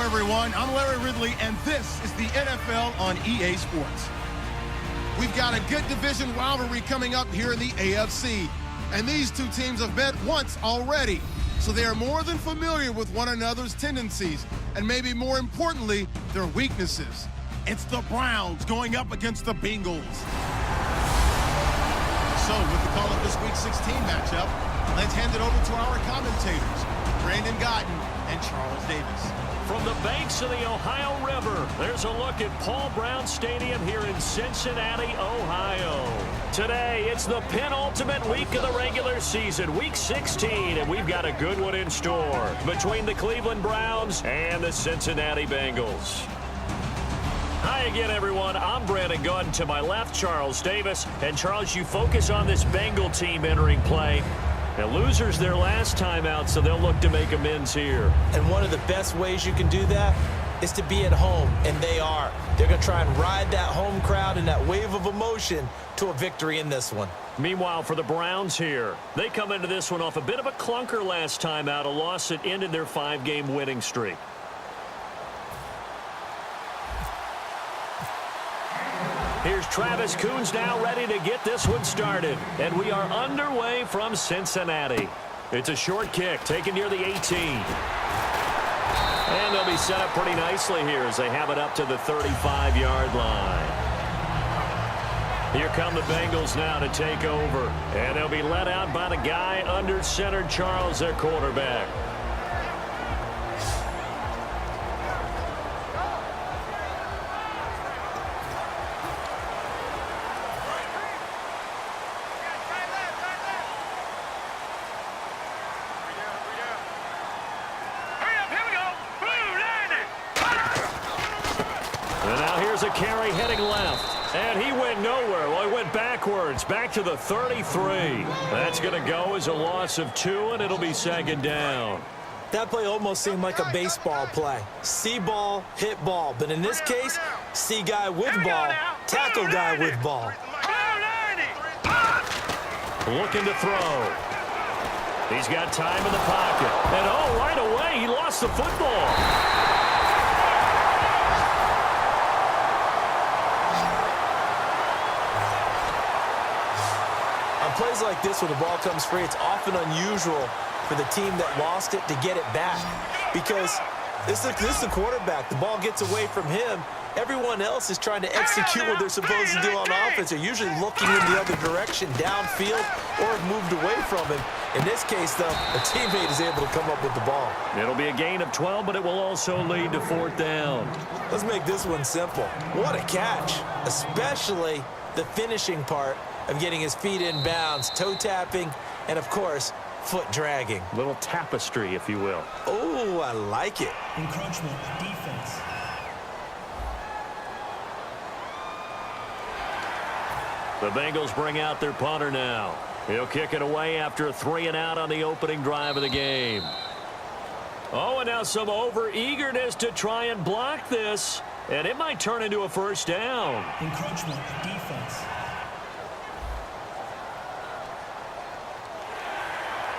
everyone. I'm Larry Ridley, and this is the NFL on EA Sports. We've got a good division rivalry coming up here in the AFC, and these two teams have met once already, so they are more than familiar with one another's tendencies, and maybe more importantly, their weaknesses. It's the Browns going up against the Bengals. So, with the call of this Week 16 matchup, let's hand it over to our commentators, Brandon Gotton and Charles Davis. From the banks of the Ohio River, there's a look at Paul Brown Stadium here in Cincinnati, Ohio. Today, it's the penultimate week of the regular season, Week 16, and we've got a good one in store between the Cleveland Browns and the Cincinnati Bengals. Hi again, everyone. I'm Brandon Gutton. To my left, Charles Davis. And, Charles, you focus on this Bengal team entering play. Now, losers their last time out, so they'll look to make amends here. And one of the best ways you can do that is to be at home, and they are. They're going to try and ride that home crowd and that wave of emotion to a victory in this one. Meanwhile, for the Browns here, they come into this one off a bit of a clunker last time out, a loss that ended their 5-game winning streak. Here's Travis Coons now ready to get this one started. And we are underway from Cincinnati. It's a short kick taken near the 18. And they'll be set up pretty nicely here as they have it up to the 35-yard line. Here come the Bengals now to take over. And they'll be led out by the guy under center, Charles, their quarterback. A carry heading left, and he went nowhere. Well, he went backwards, back to the 33. That's going to go as a loss of 2, and it'll be second down. That play almost seemed like a baseball play. See ball, hit ball. But in this case, see guy with ball, tackle guy with ball. Looking to throw. He's got time in the pocket. And, oh, right away, he lost the football. Plays like this when the ball comes free, it's often unusual for the team that lost it to get it back because this is the quarterback. The ball gets away from him. Everyone else is trying to execute what they're supposed to do on offense. They're usually looking in the other direction, downfield, or have moved away from him. In this case, though, a teammate is able to come up with the ball. It'll be a gain of 12, but it will also lead to 4th down. Let's make this one simple. What a catch, especially the finishing part of getting his feet in bounds, toe tapping, and of course, foot dragging. Little tapestry, if you will. Oh, I like it. Encroachment defense. The Bengals bring out their punter now. He'll kick it away after a 3-and-out on the opening drive of the game. Oh, and now some over-eagerness to try and block this, and it might turn into a first down. Encroachment defense.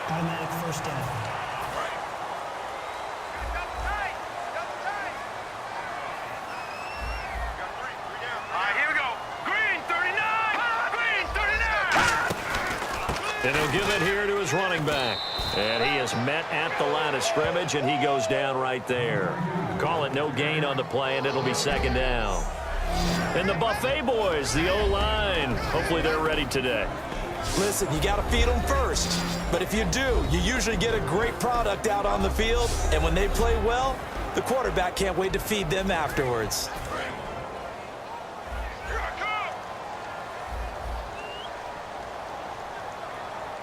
Automatic first down. Here we go. Green 39. Green 39. And he'll give it here to his running back. And he is met at the line of scrimmage, and he goes down right there. Call it no gain on the play, and it'll be second down. And the Buffet boys, the O-line, hopefully they're ready today. Listen, you got to feed them first. But if you do, you usually get a great product out on the field. And when they play well, the quarterback can't wait to feed them afterwards.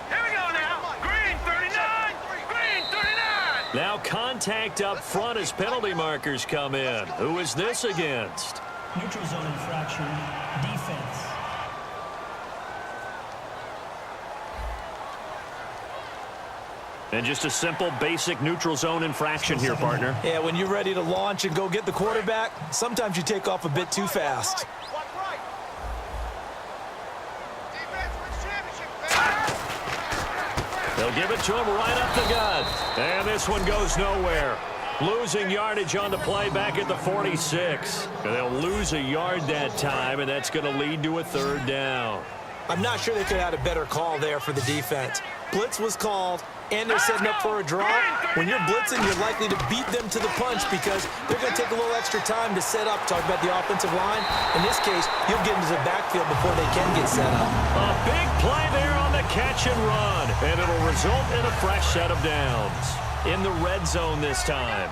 Here we go now. Green 39. Green 39. Now contact up front as penalty markers come in. Who is this against? Neutral zone infraction defense. And just a simple, basic neutral zone infraction here, partner. Yeah, when you're ready to launch and go get the quarterback, sometimes you take off a bit too fast. They'll give it to him right up the gut. And this one goes nowhere. Losing yardage on the play back at the 46. And they'll lose a yard that time, and that's going to lead to a third down. I'm not sure they could have had a better call there for the defense. Blitz was called, and they're setting up for a draw. When you're blitzing, you're likely to beat them to the punch because they're going to take a little extra time to set up. Talk about the offensive line. In this case, you'll get into the backfield before they can get set up. A big play there on the catch and run, and it'll result in a fresh set of downs. In the red zone this time.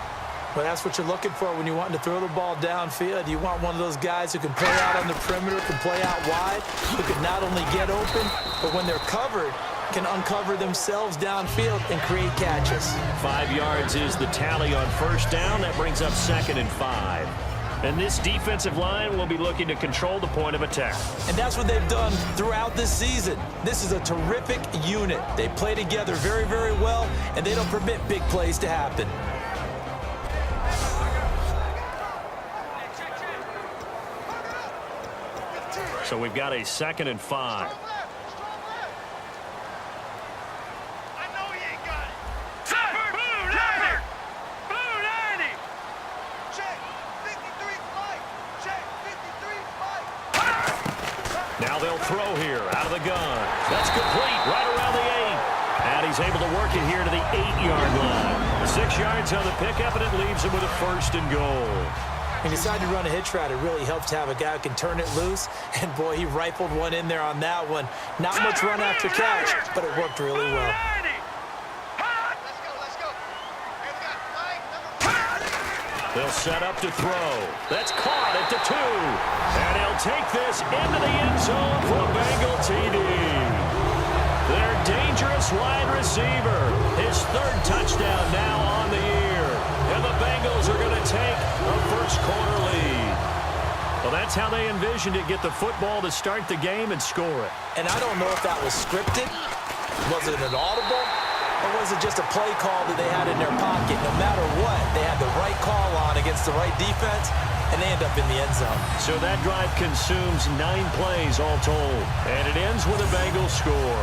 But that's what you're looking for when you want to throw the ball downfield. You want one of those guys who can play out on the perimeter, can play out wide, who can not only get open, but when they're covered, can uncover themselves downfield and create catches. 5 yards is the tally on first down. That brings up 2nd and 5. And this defensive line will be looking to control the point of attack. And that's what they've done throughout this season. This is a terrific unit. They play together very, very well, and they don't permit big plays to happen. So we've got a 2nd and 5. Now they'll throw here out of the gun. That's complete right around the 8. And he's able to work it here to the 8-yard line. 6 yards on the pickup, and it leaves him with a 1st and goal. He decided to run a hitch route. It really helps to have a guy who can turn it loose. And, boy, he rifled one in there on that one. Not much run after catch, but it worked really well. They'll set up to throw. That's caught at the 2. And he'll take this into the end zone for a Bengal TD. Their dangerous wide receiver. His 3rd touchdown now on the year. And the Bengals are going to take a first-quarter lead. Well, that's how they envisioned it. Get the football to start the game and score it. And I don't know if that was scripted. Was it an audible? Or was it just a play call that they had in their pocket? No matter what, they had the right call on against the right defense, and they end up in the end zone. So that drive consumes 9 plays all told. And it ends with a Bengals score.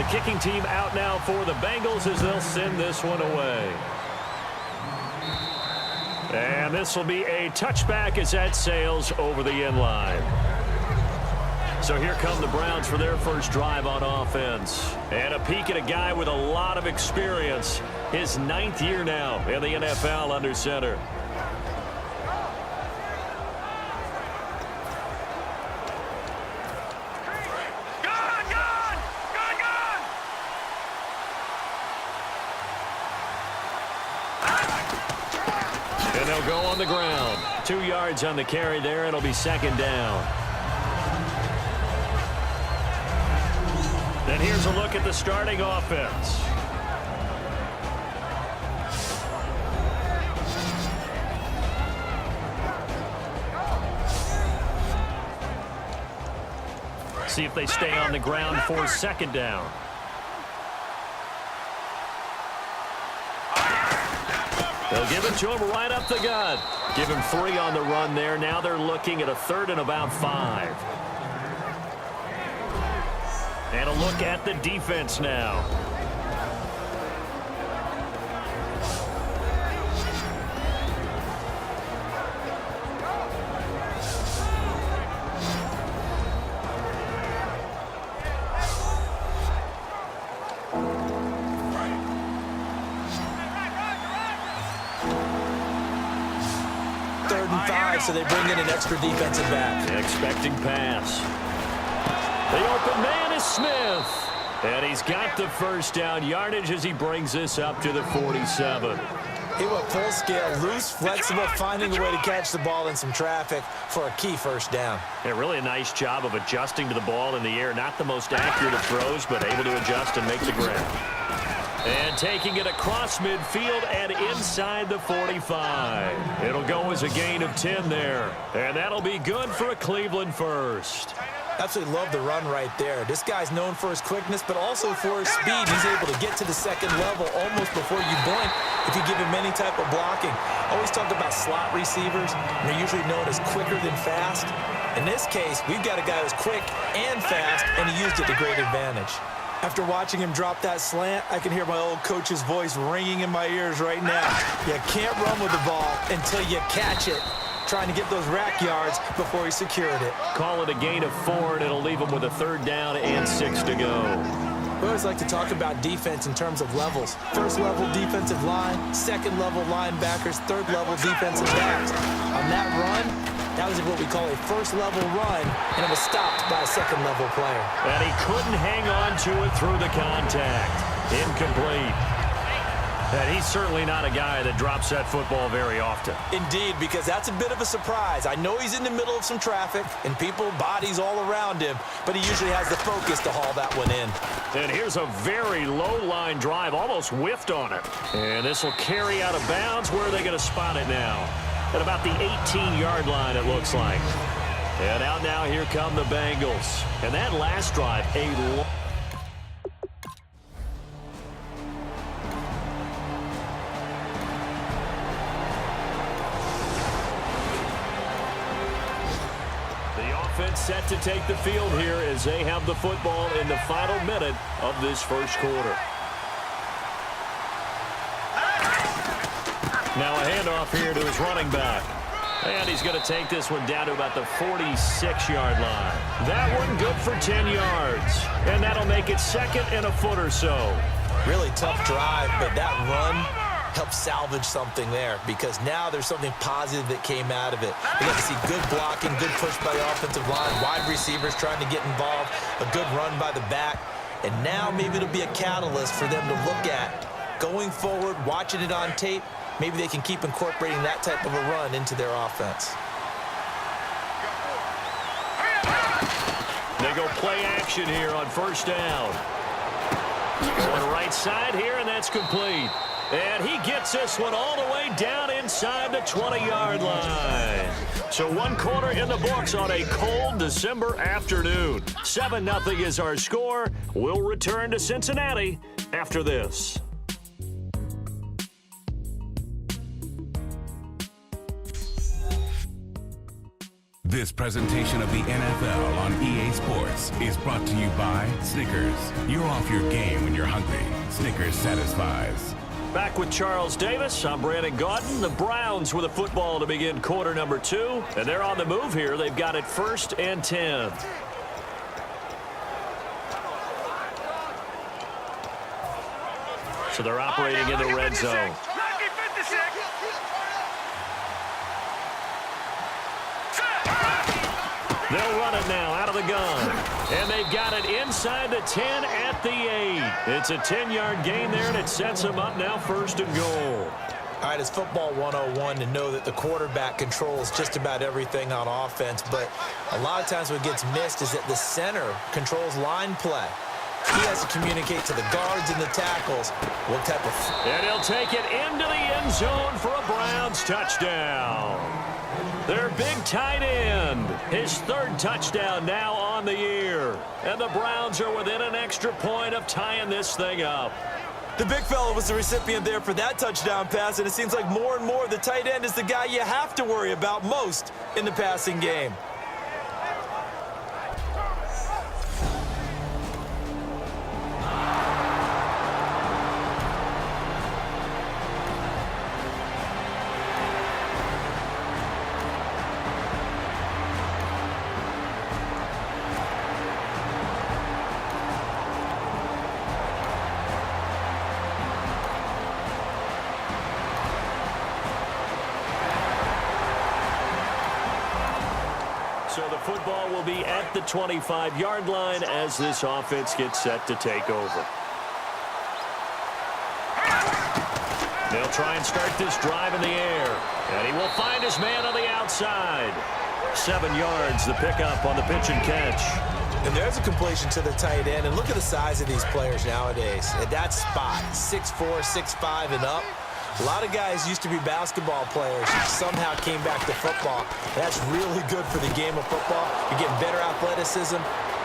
The kicking team out now for the Bengals as they'll send this one away. And this will be a touchback as that sails over the end line. So here come the Browns for their first drive on offense. And a peek at a guy with a lot of experience. His 9th year now in the NFL under center. And they'll go on the ground. 2 yards on the carry there. It'll be 2nd down. And here's a look at the starting offense. See if they stay on the ground for 2nd down. They'll give it to him right up the gut. Give him 3 on the run there. Now they're looking at a 3rd and about 5. And a look at the defense now. Third and 5, so they bring in an extra defensive back. Expecting pass. The open man is Smith. And he's got the first down yardage as he brings this up to the 47. He went full scale, loose, flexible, finding a way to catch the ball in some traffic for a key first down. Yeah, really a nice job of adjusting to the ball in the air. Not the most accurate of throws, but able to adjust and make the grab. And taking it across midfield and inside the 45. It'll go as a gain of 10 there. And that'll be good for a Cleveland first. Absolutely love the run right there. This guy's known for his quickness, but also for his speed. He's able to get to the 2nd level almost before you blink if you give him any type of blocking. Always talk about slot receivers. They're usually known as quicker than fast. In this case, we've got a guy who's quick and fast, and he used it to great advantage. After watching him drop that slant, I can hear my old coach's voice ringing in my ears right now. You can't run with the ball until you catch it. Trying to get those rack yards before he secured it. Call it a gain of 4, and it'll leave him with a 3rd down and 6 to go. We always like to talk about defense in terms of levels. 1st level defensive line, 2nd level linebackers, 3rd level defensive backs. On that run, that was what we call a 1st level run, and it was stopped by a 2nd level player. And he couldn't hang on to it through the contact. Incomplete. And he's certainly not a guy that drops that football very often. Indeed, because that's a bit of a surprise. I know he's in the middle of some traffic and people, bodies all around him, but he usually has the focus to haul that one in. And here's a very low-line drive, almost whiffed on it. And this will carry out of bounds. Where are they going to spot it now? At about the 18-yard line, it looks like. And out now, here come the Bengals. And that last drive, set to take the field here as they have the football in the final minute of this 1st quarter. Now a handoff here to his running back. And he's going to take this one down to about the 46-yard line. That one good for 10 yards. And that'll make it 2nd and a foot or so. Really tough drive, but that run help salvage something there, because now there's something positive that came out of it. We got to see good blocking, good push by the offensive line, wide receivers trying to get involved, a good run by the back, and now maybe it'll be a catalyst for them to look at going forward, watching it on tape. Maybe they can keep incorporating that type of a run into their offense. They go play action here on 1st down. Going right side here, and that's complete. And he gets this one all the way down inside the 20-yard line. So 1 quarter in the books on a cold December afternoon. 7-0 is our score. We'll return to Cincinnati after this. This presentation of the NFL on EA Sports is brought to you by Snickers. You're off your game when you're hungry. Snickers satisfies. Back with Charles Davis. I'm Brandon Gaudin. The Browns with a football to begin quarter number 2. And they're on the move here. They've got it 1st and 10. So they're operating in the red zone. They'll run it now out of the gun. And they've got it inside the 10 at the 8. It's a 10-yard gain there, and it sets them up now 1st and goal. All right, it's football 101 to know that the quarterback controls just about everything on offense, but a lot of times what gets missed is that the center controls line play. He has to communicate to the guards and the tackles what type of... And he'll take it into the end zone for a Browns touchdown. Their big tight end, his 3rd touchdown now on the year. And the Browns are within an extra point of tying this thing up. The big fella was the recipient there for that touchdown pass, and it seems like more and more the tight end is the guy you have to worry about most in the passing game. So the football will be at the 25-yard line as this offense gets set to take over. They'll try and start this drive in the air. And he will find his man on the outside. 7 yards, the pickup on the pitch and catch. And there's a completion to the tight end. And look at the size of these players nowadays. At that spot, 6'4", 6'5", and up. A lot of guys used to be basketball players who somehow came back to football. That's really good for the game of football. You're getting better athleticism,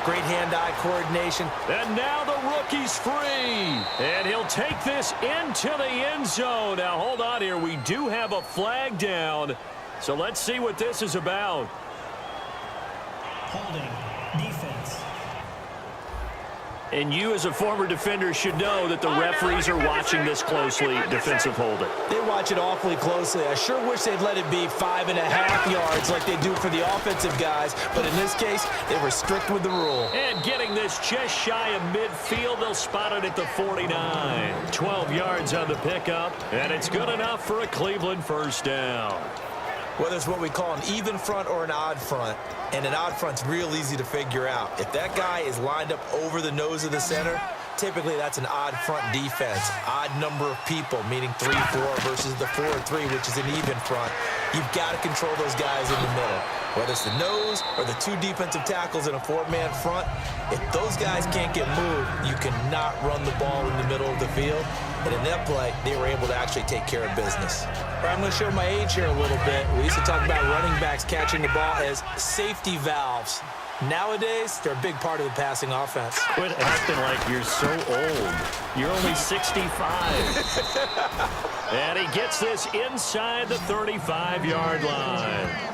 great hand-eye coordination. And now the rookie's free. And he'll take this into the end zone. Now, hold on here. We do have a flag down. So let's see what this is about. Holding. Defense. And you as a former defender should know that the referees are watching this closely, defensive holding. They watch it awfully closely. I sure wish they'd let it be 5.5 yards like they do for the offensive guys, but in this case, they were strict with the rule. And getting this just shy of midfield, they'll spot it at the 49. 12 yards on the pickup, and it's good enough for a Cleveland first down. Whether it's what we call an even front or an odd front, and an odd front's real easy to figure out. If that guy is lined up over the nose of the center, typically that's an odd front defense. Odd number of people, meaning 3-4 versus the 4-3, which is an even front. You've got to control those guys in the middle. Whether it's the nose or the two defensive tackles in a 4-man front, if those guys can't get moved, you cannot run the ball in the middle of the field. And in that play, they were able to actually take care of business. All right, I'm going to show my age here a little bit. We used to talk about running backs catching the ball as safety valves. Nowadays, they're a big part of the passing offense. Quit acting like you're so old. You're only 65. And he gets this inside the 35-yard line.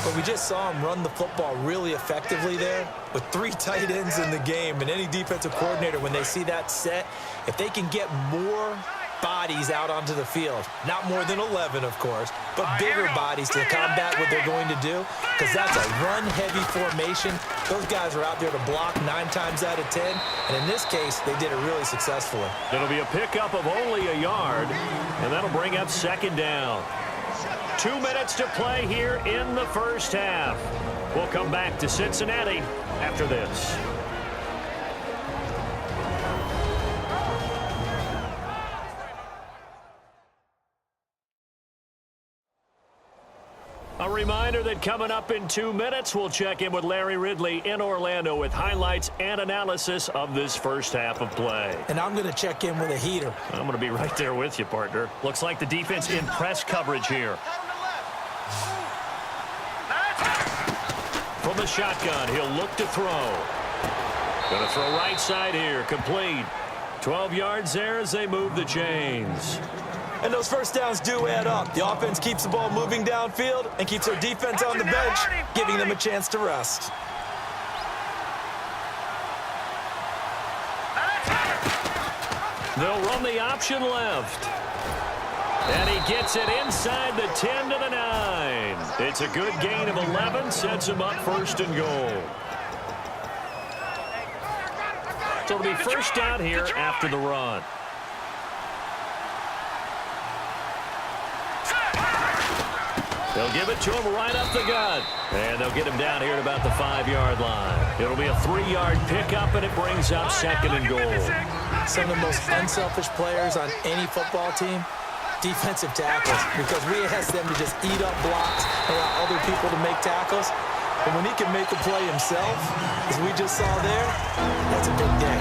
But we just saw him run the football really effectively there with 3 tight ends in the game. And any defensive coordinator, when they see that set, if they can get more bodies out onto the field, not more than 11, of course, but bigger bodies to combat what they're going to do, because that's a run-heavy formation. Those guys are out there to block 9 times out of 10, and in this case, they did it really successfully. It'll be a pickup of only a yard, and that'll bring up second down. 2 minutes to play here in the first half. We'll come back to Cincinnati after this. A reminder that coming up in 2 minutes, we'll check in with Larry Ridley in Orlando with highlights and analysis of this first half of play. And I'm going to check in with a heater. I'm going to be right there with you, partner. Looks like the defense in press coverage here. From the shotgun, he'll look to throw. Going to throw right side here, complete. 12 yards there as they move the chains. And those first downs do add up. The offense keeps the ball moving downfield and keeps their defense on the bench, giving them a chance to rest. They'll run the option left. And he gets it inside the 10 to the 9. It's a good gain of 11, sets him up first and goal. So it'll be first down here after the run. They'll give it to him right up the gut. And they'll get him down here at about the 5-yard line. It'll be a 3-yard pickup, and it brings up second and goal. Some of the most unselfish players on any football team, defensive tackles, because we ask them to just eat up blocks, allow other people to make tackles. But when he can make a play himself, as we just saw there, that's a big day.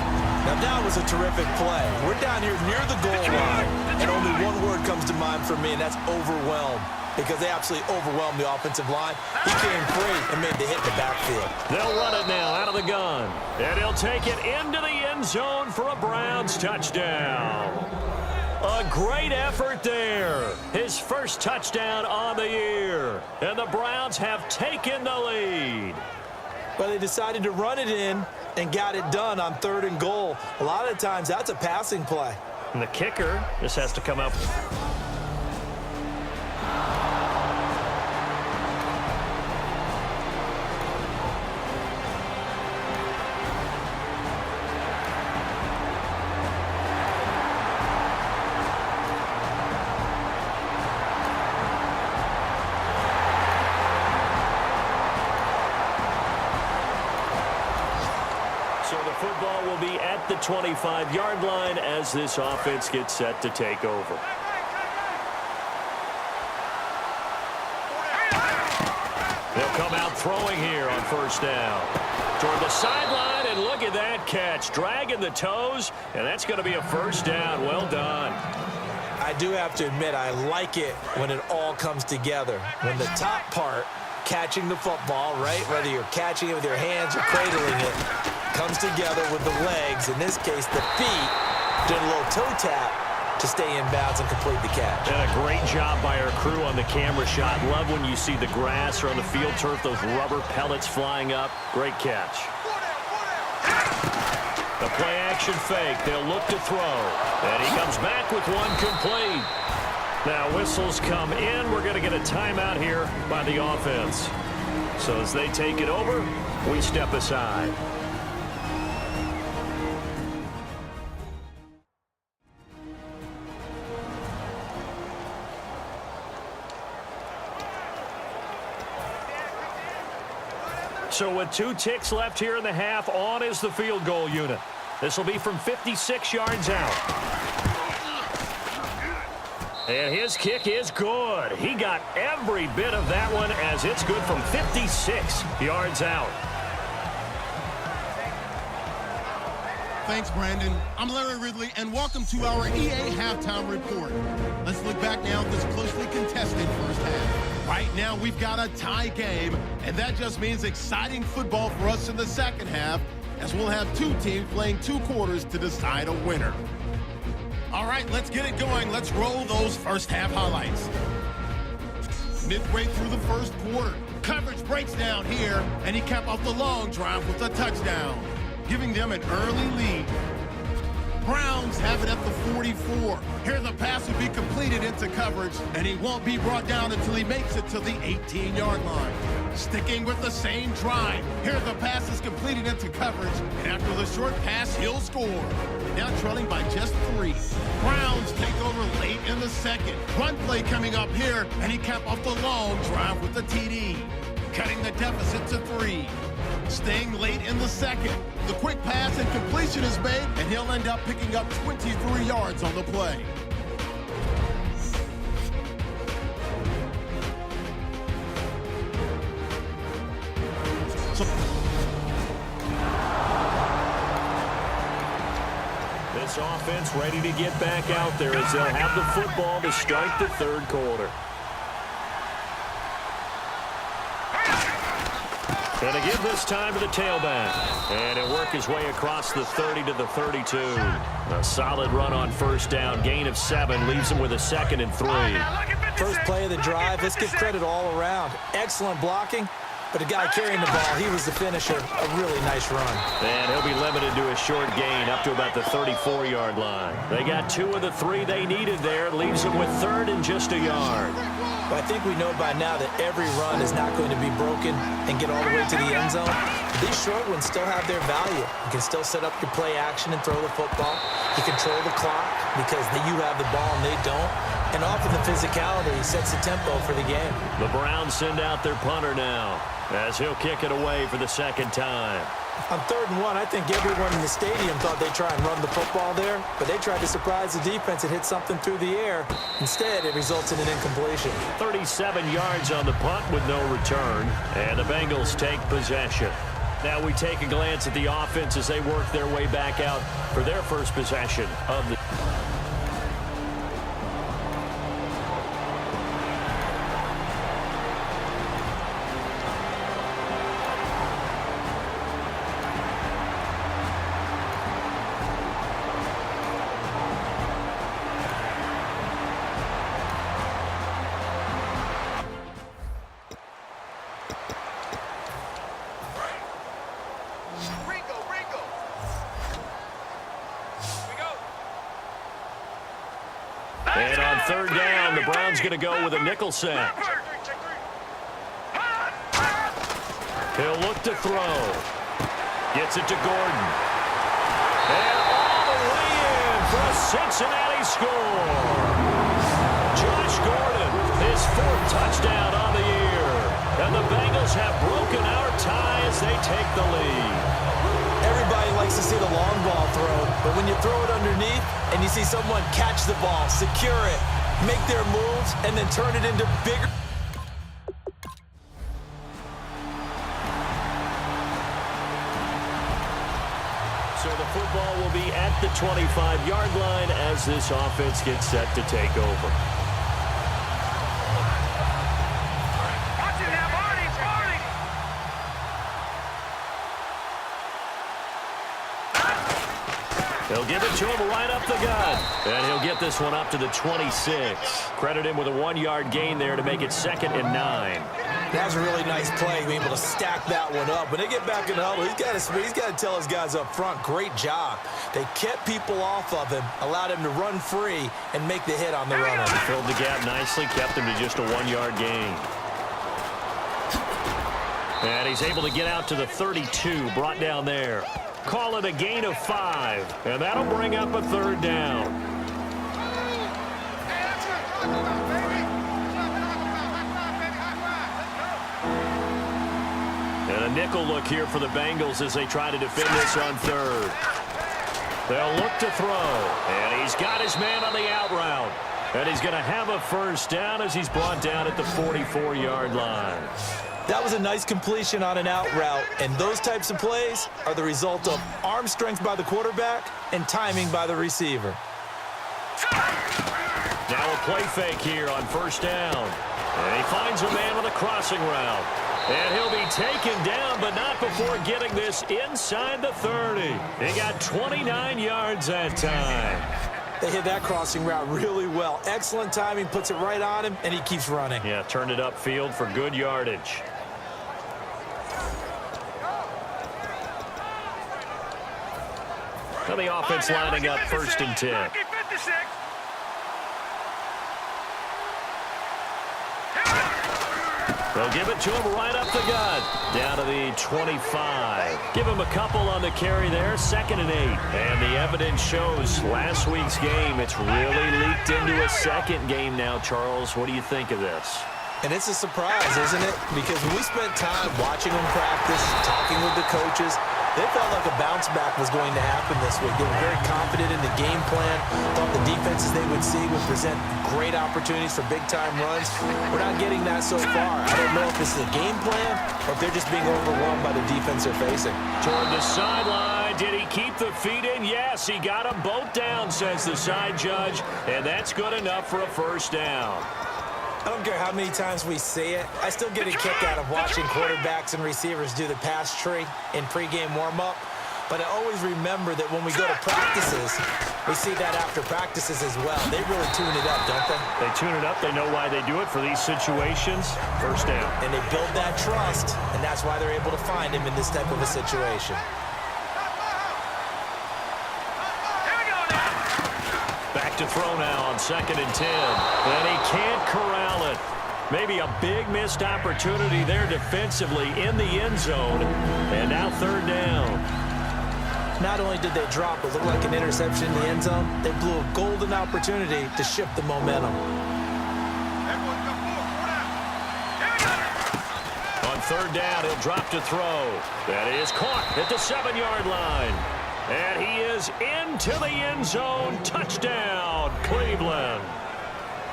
Now, that was a terrific play. We're down here near the goal line, and only one word comes to mind for me, and that's overwhelmed, because they absolutely overwhelmed the offensive line. He came free and made the hit in the backfield. They'll run it now out of the gun. And he'll take it into the end zone for a Browns touchdown. A great effort there. His first touchdown on the year. And the Browns have taken the lead. But they decided to run it in and got it done on 3rd and goal. A lot of times that's a passing play. And the kicker just has to come up. Football will be at the 25-yard line as this offense gets set to take over. They'll come out throwing here on first down. Toward the sideline, and look at that catch. Dragging the toes, and that's going to be a first down. Well done. I do have to admit, I like it when it all comes together. When the top part, catching the football, right, whether you're catching it with your hands or cradling it, comes together with the legs, in this case the feet, doing a little toe tap to stay in bounds and complete the catch. And a great job by our crew on the camera shot. Love when you see the grass or on the field turf, those rubber pellets flying up. Great catch. The play-action fake. They'll look to throw. And he comes back with one complete. Now whistles come in. We're going to get a timeout here by the offense. So as they take it over, we step aside. So with 2 ticks left here in the half, on is the field goal unit. This will be from 56 yards out. And his kick is good. He got every bit of that one as it's good from 56 yards out. Thanks, Brandon. I'm Larry Ridley, and welcome to our EA Halftime Report. Let's look back now at this closely contested first half. Right now, we've got a tie game, and that just means exciting football for us in the second half, as we'll have 2 teams playing 2 quarters to decide a winner. All right, let's get it going. Let's roll those first half highlights. Midway through the first quarter, coverage breaks down here, and he capped off the long drive with a touchdown, giving them an early lead. Browns have it at the 44. Here the pass will be completed into coverage, and he won't be brought down until he makes it to the 18-yard line. Sticking with the same drive. Here the pass is completed into coverage, and after the short pass, he'll score. Now trailing by just 3. Browns take over late in the second. Run play coming up here, and he capped off the long drive with the TD, cutting the deficit to 3. Staying late in the second, the quick pass and completion is made, and he'll end up picking up 23 yards on the play. This offense ready to get back out there as they'll have the football to start the third quarter. Going to give this time to the tailback. And he'll work his way across the 30 to the 32. A solid run on first down. Gain of 7 leaves him with a 2nd and 3. First play of the drive, let's give credit all around. Excellent blocking, but the guy carrying the ball, he was the finisher. A really nice run. And he'll be limited to a short gain up to about the 34-yard line. They got 2 of the 3 they needed there. Leaves them with 3rd and just a yard. But I think we know by now that every run is not going to be broken and get all the way to the end zone. These short ones still have their value. You can still set up your play action and throw the football. You control the clock because you have the ball and they don't. And often the physicality sets the tempo for the game. The Browns send out their punter now as he'll kick it away for the 2nd time. On 3rd and 1, I think everyone in the stadium thought they'd try and run the football there, but they tried to surprise the defense and hit something through the air. Instead, it results in an incompletion. 37 yards on the punt with no return, and the Bengals take possession. Now we take a glance at the offense as they work their way back out for their first possession of the... And on 3rd down, the Browns going to go with a nickel set. He'll look to throw. Gets it to Gordon. And all the way in for a Cincinnati score. Josh Gordon, his 4th touchdown on the year. And the Bengals have broken our tie as they take the lead. Everybody likes to see the long ball thrown, but when you throw it underneath and you see someone catch the ball, secure it, make their moves, and then turn it into bigger... So the football will be at the 25-yard line as this offense gets set to take over. He'll give it to him right up the gut. And he'll get this one up to the 26. Credit him with a 1-yard gain there to make it 2nd and 9. That's a really nice play, being able to stack that one up. When they get back in the huddle, he's got to tell his guys up front, great job. They kept people off of him, allowed him to run free, and make the hit on the runner. Filled the gap nicely, kept him to just a 1-yard gain. And he's able to get out to the 32, brought down there. Call it a gain of 5, and that'll bring up a 3rd down. And a nickel look here for the Bengals as they try to defend this on 3rd. They'll look to throw, and he's got his man on the out route. And he's going to have a 1st down as he's brought down at the 44-yard line. That was a nice completion on an out route, and those types of plays are the result of arm strength by the quarterback and timing by the receiver. Now a play fake here on 1st down. And he finds a man on the crossing route. And he'll be taken down, but not before getting this inside the 30. He got 29 yards that time. They hit that crossing route really well. Excellent timing, puts it right on him, and he keeps running. Yeah, turned it upfield for good yardage. Now the offense lining up 1st and 10. They'll give it to him right up the gut. Down to the 25. Give him a couple on the carry there. 2nd and 8. And the evidence shows last week's game, it's really leaked into a 2nd game now, Charles. What do you think of this? And it's a surprise, isn't it? Because when we spent time watching them practice, talking with the coaches, they felt like a bounce back was going to happen this week. They were very confident in the game plan, thought the defenses they would see would present great opportunities for big-time runs. We're not getting that so far. I don't know if this is a game plan or if they're just being overwhelmed by the defense they're facing. Toward the sideline. Did he keep the feet in? Yes, he got them both down, says the side judge, and that's good enough for a 1st down. I don't care how many times we see it. I still get a kick out of watching quarterbacks and receivers do the pass tree in pregame warm-up. But I always remember that when we go to practices, we see that after practices as well. They really tune it up, don't they? They tune it up. They know why they do it for these situations. 1st down. And they build that trust, and that's why they're able to find him in this type of a situation. Back to throw now on 2nd and 10. And he can't corral it. Maybe a big missed opportunity there defensively in the end zone. And now 3rd down. Not only did they drop what looked like an interception in the end zone, they blew a golden opportunity to shift the momentum. On 3rd down, he'll drop to throw. That is caught at the 7-yard line. And he is into the end zone. Touchdown, Cleveland.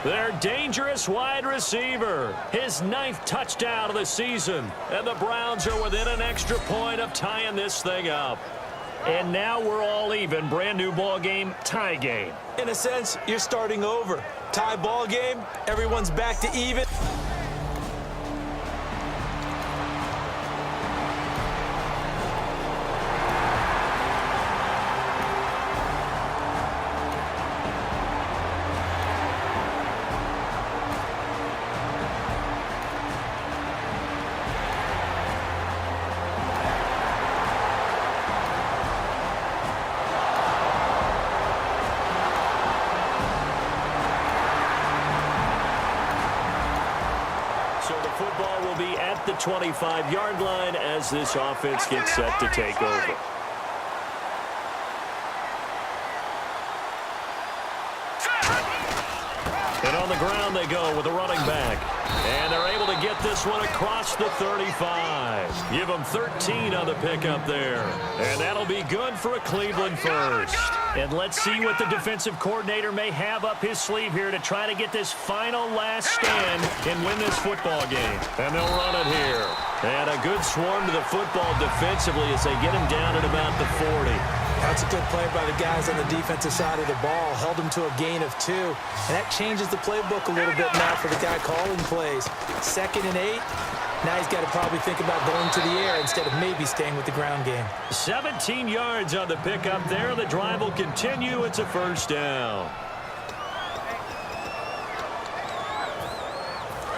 Their dangerous wide receiver. His 9th touchdown of the season. And the Browns are within an extra point of tying this thing up. And now we're all even. Brand new ball game, tie game. In a sense, you're starting over. Tie ball game, everyone's back to even. Football will be at the 25-yard line as this offense gets set to take over. And on the ground they go with a running back. And they're able to get this one across the 35. Give them 13 on the pickup there. And that'll be good for a Cleveland 1st. And let's see what the defensive coordinator may have up his sleeve here to try to get this final last stand and win this football game. And they'll run it here. And a good swarm to the football defensively as they get him down at about the 40. That's a good play by the guys on the defensive side of the ball. Held him to a gain of 2. And that changes the playbook a little bit now for the guy calling plays. 2nd and 8. Now he's got to probably think about going to the air instead of maybe staying with the ground game. 17 yards on the pickup there. The drive will continue. It's a 1st down.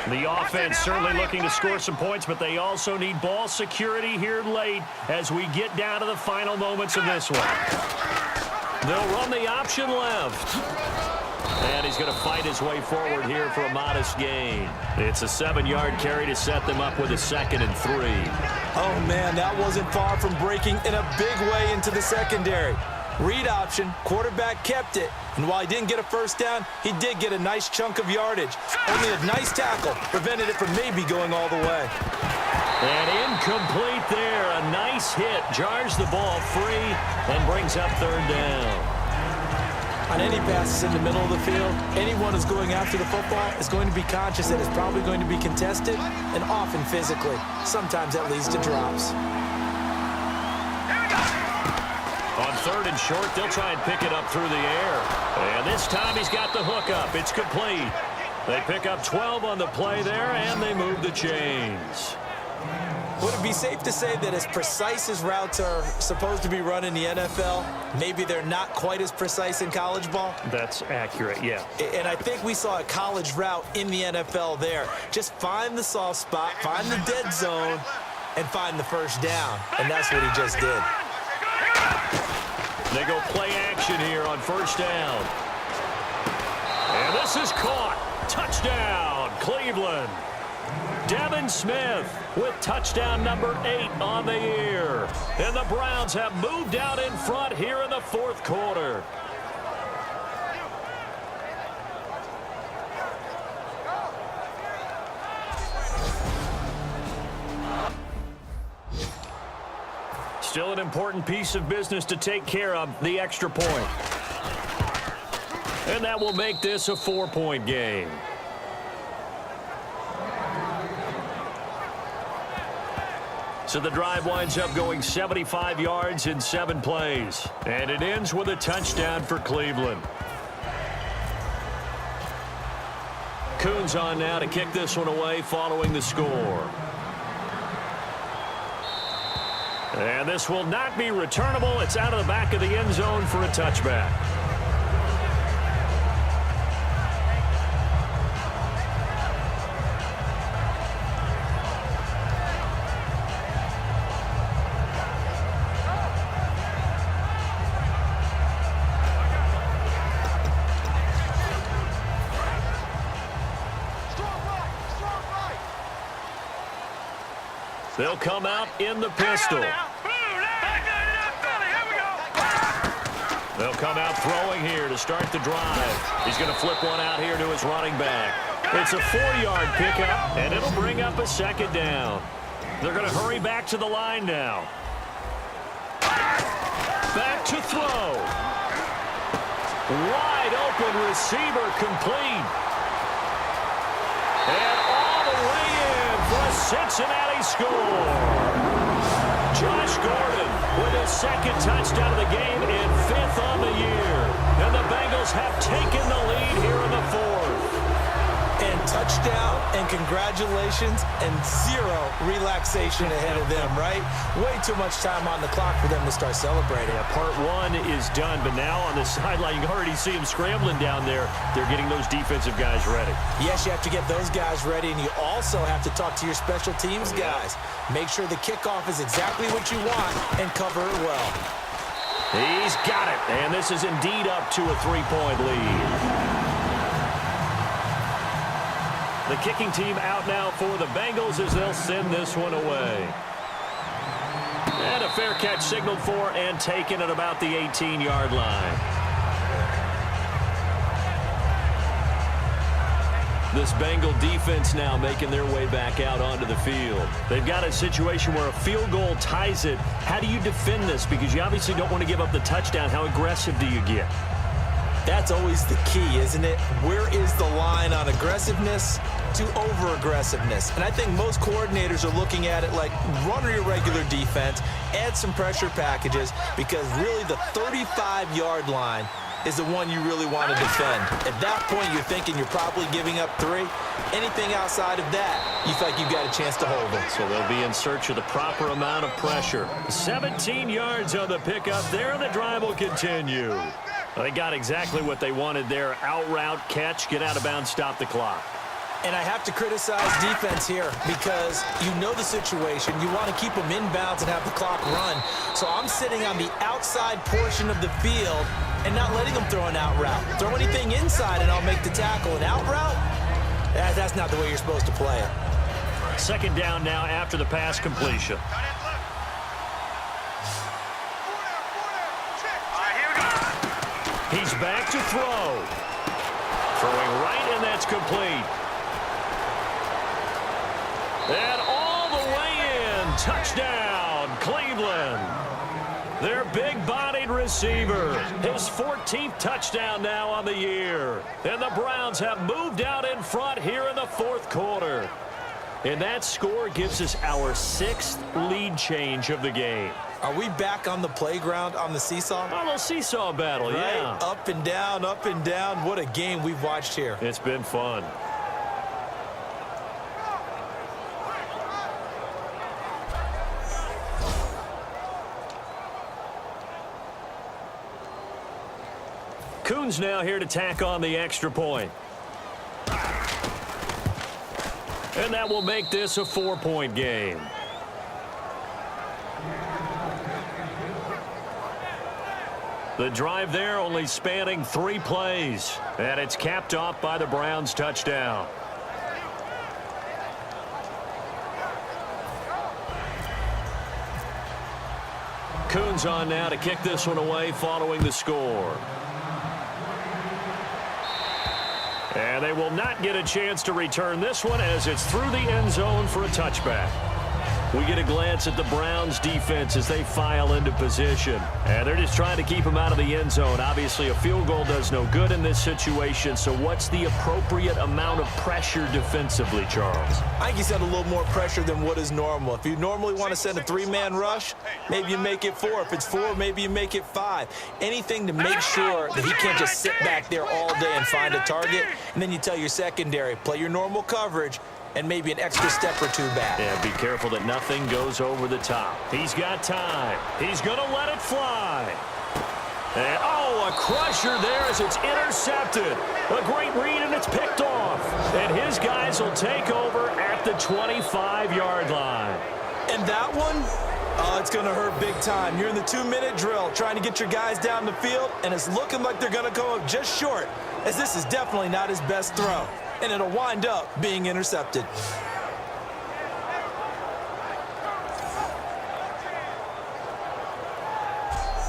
The offense certainly looking to score some points, but they also need ball security here late as we get down to the final moments of this one. They'll run the option left. And he's going to fight his way forward here for a modest gain. It's a 7-yard carry to set them up with a 2nd and 3. Oh, man, that wasn't far from breaking in a big way into the secondary. Read option, quarterback kept it, and while he didn't get a first down, he did get a nice chunk of yardage. Only a nice tackle prevented it from maybe going all the way. And incomplete there. A nice hit. Jars the ball free and brings up 3rd down. On any passes in the middle of the field, anyone who's going after the football is going to be conscious that it's probably going to be contested and often physically. Sometimes that leads to drops. On 3rd and short, they'll try and pick it up through the air. And this time he's got the hook up. It's complete. They pick up 12 on the play there, and they move the chains. Would it be safe to say that as precise as routes are supposed to be run in the NFL, maybe they're not quite as precise in college ball? That's accurate, yeah. And I think we saw a college route in the NFL there. Just find the soft spot, find the dead zone, and find the first down. And that's what he just did. They go play action here on 1st down. And this is caught. Touchdown, Cleveland. Devin Smith with touchdown number 8 on the year. And the Browns have moved out in front here in the 4th quarter. Still an important piece of business to take care of, the extra point. And that will make this a 4-point game. So the drive winds up going 75 yards in 7 plays. And it ends with a touchdown for Cleveland. Coons on now to kick this one away following the score. And this will not be returnable. It's out of the back of the end zone for a touchback. They'll come out in the pistol. They'll come out throwing here to start the drive. He's going to flip one out here to his running back. It's a 4-yard pickup, and it'll bring up a 2nd down. They're going to hurry back to the line now. Back to throw. Wide open receiver complete. And all the way in for a Cincinnati score. Josh Gordon with his 2nd touchdown of the game and 5th on the year. And the Bengals have taken the lead here in the 4th. And touchdown and congratulations and 0 relaxation ahead of them, right? Way too much time on the clock for them to start celebrating. Yeah, part 1 is done, but now on the sideline, you can already see them scrambling down there. They're getting those defensive guys ready. Yes, you have to get those guys ready, and you also have to talk to your special teams guys. Make sure the kickoff is exactly what you want and cover it well. He's got it, and this is indeed up to a 3-point lead. The kicking team out now for the Bengals as they'll send this one away. And a fair catch signaled for and taken at about the 18-yard line. This Bengal defense now making their way back out onto the field. They've got a situation where a field goal ties it. How do you defend this? Because you obviously don't want to give up the touchdown. How aggressive do you get? That's always the key, isn't it? Where is the line on aggressiveness to over-aggressiveness? And I think most coordinators are looking at it like run your regular defense, add some pressure packages, because really the 35-yard line is the one you really want to defend. At that point, you're thinking you're probably giving up 3. Anything outside of that, you feel like you've got a chance to hold them. So they'll be in search of the proper amount of pressure. 17 yards on the pickup there, and the drive will continue. They got exactly what they wanted there. Out route, catch, get out of bounds, stop the clock. And I have to criticize defense here because you know the situation. You want to keep them inbounds and have the clock run. So I'm sitting on the outside portion of the field and not letting them throw an out route. Throw anything inside and I'll make the tackle. An out route? That's not the way you're supposed to play it. Second down now after the pass completion. He's back to throw. Throwing right, and that's complete. And all the way in. Touchdown, Cleveland. Their big-bodied receiver. His 14th touchdown now on the year. And the Browns have moved out in front here in the fourth quarter. And that score gives us our 6th lead change of the game. Are we back on the playground on the seesaw? A little seesaw battle, right? Yeah. Up and down, up and down. What a game we've watched here. It's been fun. Coons now here to tack on the extra point. And that will make this a 4-point game. The drive there only spanning 3 plays. And it's capped off by the Browns' touchdown. Coons on now to kick this one away following the score. And they will not get a chance to return this one as it's through the end zone for a touchback. We get a glance at the Browns defense as they file into position. And they're just trying to keep him out of the end zone. Obviously, a field goal does no good in this situation. So what's the appropriate amount of pressure defensively, Charles? I think you send a little more pressure than what is normal. If you normally want to send a 3-man rush, maybe you make it 4. If it's 4, maybe you make it 5. Anything to make sure that he can't just sit back there all day and find a target. And then you tell your secondary, play your normal coverage, and maybe an extra step or 2 back. Yeah, be careful that nothing goes over the top. He's got time. He's going to let it fly. And, oh, a crusher there as it's intercepted. A great read, and it's picked off. And his guys will take over at the 25-yard line. And that one, oh, it's going to hurt big time. You're in the 2-minute drill trying to get your guys down the field, and it's looking like they're going to come up just short, as this is definitely not his best throw. And it'll wind up being intercepted.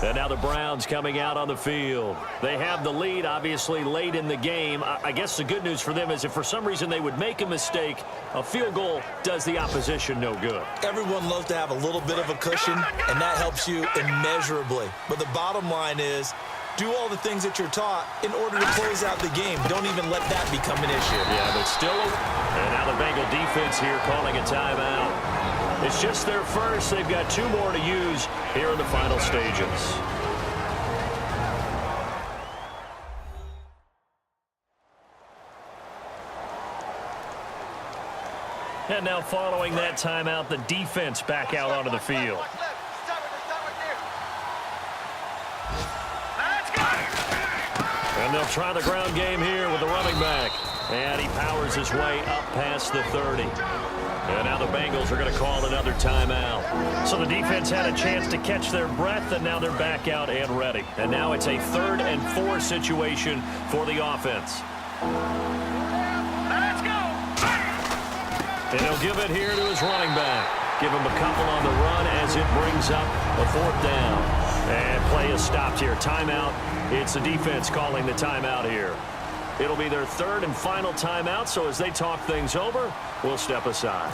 And now the Browns coming out on the field. They have the lead, obviously, late in the game. I guess the good news for them is if for some reason they would make a mistake, a field goal does the opposition no good. Everyone loves to have a little bit of a cushion, and that helps you immeasurably. But the bottom line is, do all the things that you're taught in order to close out the game. Don't even let that become an issue. Yeah, but still, and now the Bengal defense here calling a timeout. It's just their first. They've got 2 more to use here in the final stages. And now following that timeout, the defense back out onto the field. And they'll try the ground game here with the running back. And he powers his way up past the 30. And now the Bengals are going to call another timeout. So the defense had a chance to catch their breath, and now they're back out and ready. And now it's a 3rd and 4 situation for the offense. Let's go! And he'll give it here to his running back. Give him a couple on the run as it brings up a 4th down. And play is stopped here. Timeout. It's the defense calling the timeout here. It'll be their 3rd and final timeout, so as they talk things over, we'll step aside.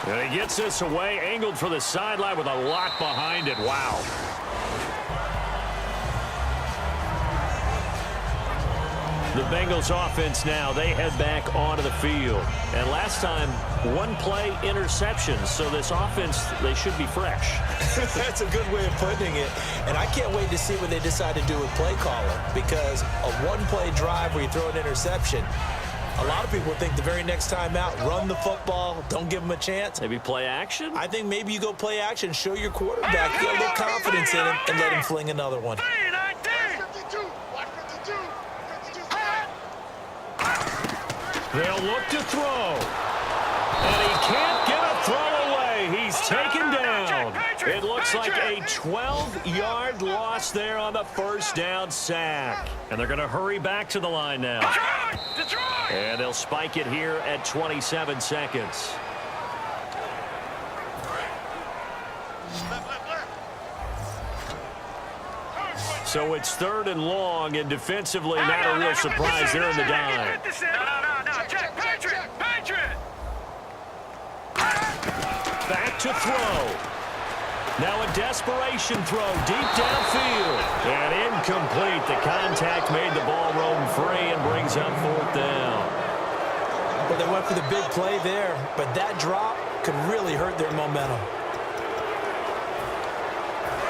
And he gets this away, angled for the sideline with a lock behind it. Wow. The Bengals offense now, they head back onto the field. And last time, 1-play interception. So this offense, they should be fresh. That's a good way of putting it. And I can't wait to see what they decide to do with play calling. Because a 1-play drive where you throw an interception, a lot of people think the very next time out, run the football, don't give them a chance. Maybe play action? I think maybe you go play action, show your quarterback, get a little confidence in him, and let him fling another one. They'll look to throw. And he can't get a throw away. He's taken down. It looks like a 12-yard loss there on the first down sack. And they're going to hurry back to the line now. And they'll spike it here at 27 seconds. So it's 3rd and long, and defensively not a real surprise. They're in the dime. Back to throw. Now a desperation throw deep downfield. And incomplete. The contact made the ball roam free and brings up 4th down. Well, they went for the big play there, but that drop could really hurt their momentum.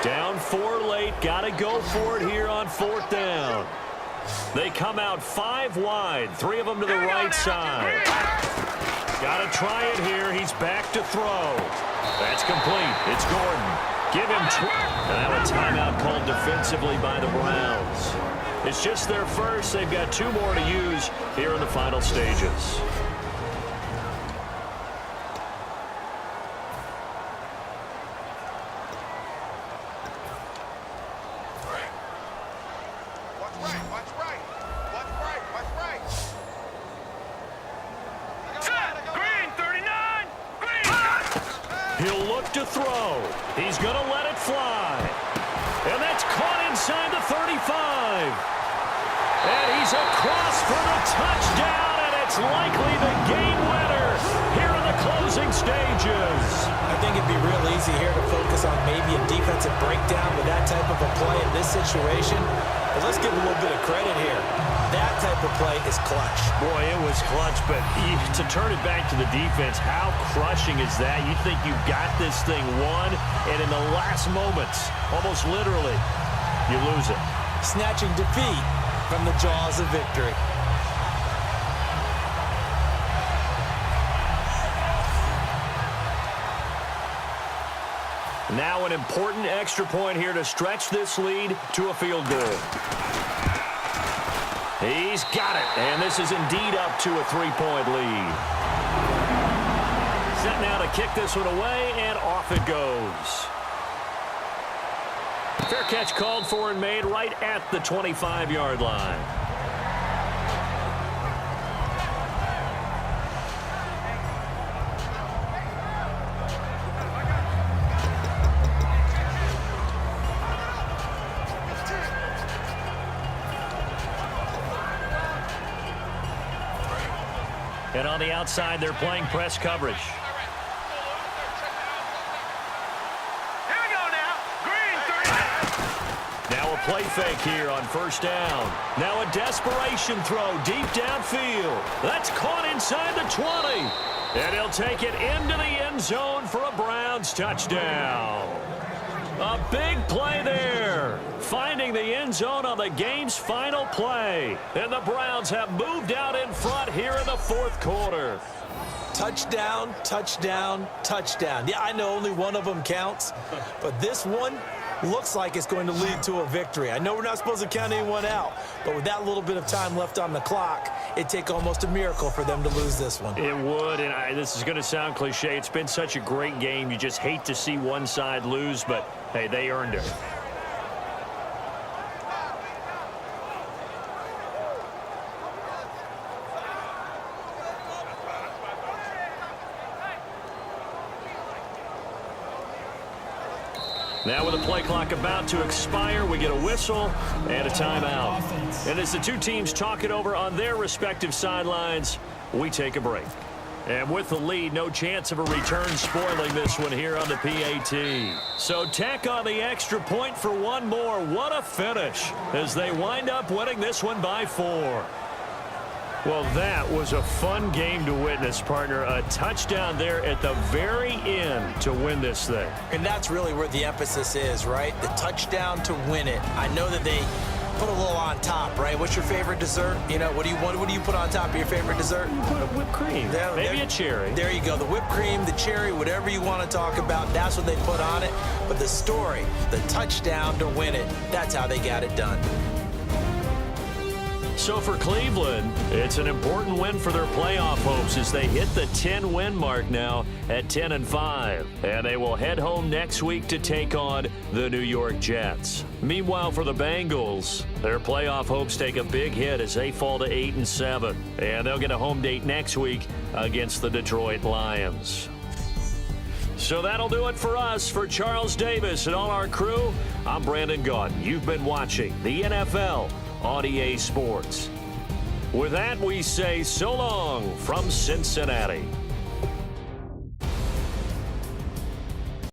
Down 4 late. Got to go for it here on 4th down. They come out 5 wide. 3 of them to the right side. Got to try it here. He's back to throw. That's complete. It's Gordon. Give him and now a timeout called defensively by the Browns. It's just their first. They've got 2 more to use here in the final stages. He'll look to throw. He's going to let it fly. And that's caught inside the 35. And he's across for the touchdown, and it's likely the game winner here in the closing stages. I think it'd be real easy here to focus on maybe a defensive breakdown with that type of a play in this situation. But let's give a little bit of credit here. That type of play is clutch. Boy, it was clutch, but to turn it back to the defense, how crushing is that? You think you've got this thing won, and in the last moments, almost literally, you lose it. Snatching defeat from the jaws of victory. Now an important extra point here to stretch this lead to a field goal. He's got it, and this is indeed up to a 3-point lead. Set now to kick this one away, and off it goes. Fair catch called for and made right at the 25-yard line. And on the outside, they're playing press coverage. Here we go now. Green 30. Now a play fake here on first down. Now a desperation throw deep downfield. That's caught inside the 20. And he'll take it into the end zone for a Browns touchdown. A big play there. Finding the end zone on the game's final play. And the Browns have moved out in front here in the 4th quarter. Touchdown, touchdown, touchdown. Yeah, I know only one of them counts, but this one looks like it's going to lead to a victory. I know we're not supposed to count anyone out, but with that little bit of time left on the clock, it'd take almost a miracle for them to lose this one. It would, and this is going to sound cliche. It's been such a great game. You just hate to see one side lose, but, hey, they earned it. Now with the play clock about to expire, we get a whistle and a timeout. And as the two teams talk it over on their respective sidelines, we take a break. And with the lead, no chance of a return spoiling this one here on the PAT. So tack on the extra point for one more. What a finish as they wind up winning this one by 4. Well, that was a fun game to witness, partner. A touchdown there at the very end to win this thing. And that's really where the emphasis is, right? The touchdown to win it. I know that they put a little on top, right? What's your favorite dessert? You know, what do you put on top of your favorite dessert? You put whipped cream. Maybe a cherry. There you go. The whipped cream, the cherry, whatever you want to talk about, that's what they put on it. But the story, the touchdown to win it, that's how they got it done. So for Cleveland, it's an important win for their playoff hopes as they hit the 10-win mark now at 10-5. And they will head home next week to take on the New York Jets. Meanwhile, for the Bengals, their playoff hopes take a big hit as they fall to 8-7. And they'll get a home date next week against the Detroit Lions. So that'll do it for us. For Charles Davis and all our crew, I'm Brandon Gaudin. You've been watching the NFL on EA Sports. With that, we say so long from Cincinnati.